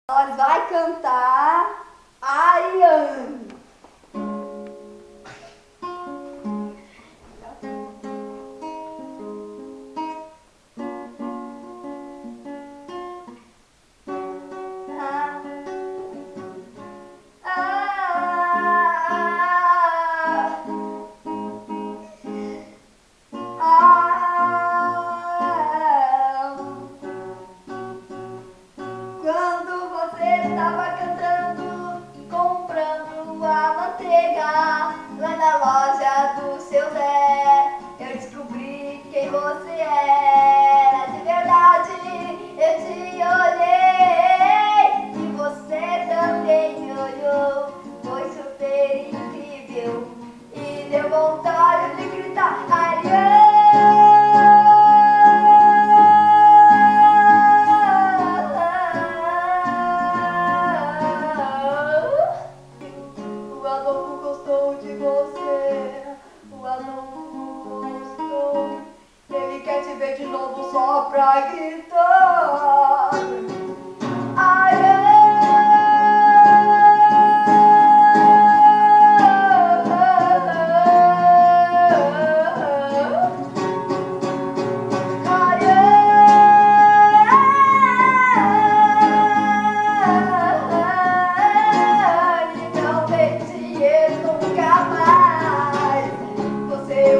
Nós vai cantar Ariane. Quando você estava cantando, comprando a manteiga lá na loja do seu Zé, eu descobri quem você era de verdade. Eu te olhei e você também me olhou. Foi super incrível e deu vontade de gritar Ariane. O Adolfo gostou de você, o Adolfo gostou. Ele quer te ver de novo só pra gritar Ariane.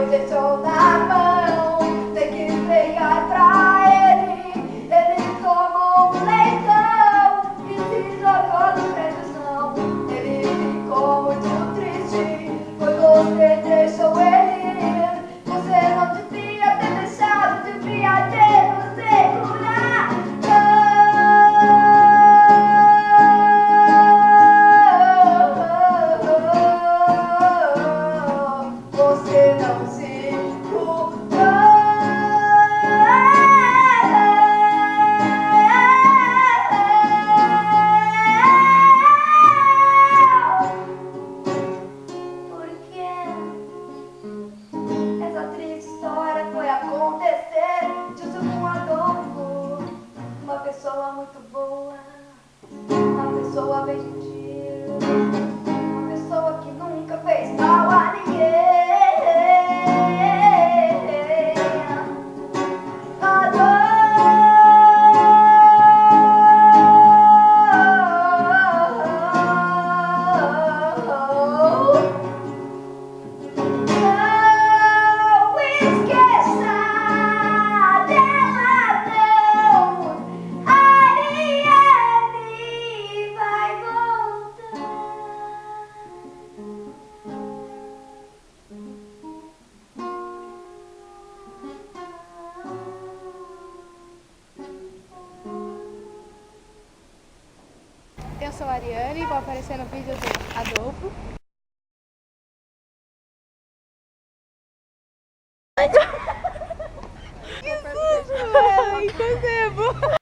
Deixou na mão, tem que entregar pra ele. Ele tomou um leitão e se jogou no pé do chão. Ele ficou muito triste, pois você deixou ele ir. Você não devia ter deixado, devia ter nos segurado. Você não se essa triste história foi acontecer justo com o Adolfo, uma pessoa muito boa, uma pessoa bem gentil, uma pessoa que nunca fez mal a ninguém. Eu sou a Ariane e vou aparecer no vídeo do Adolfo. Que susto, velho!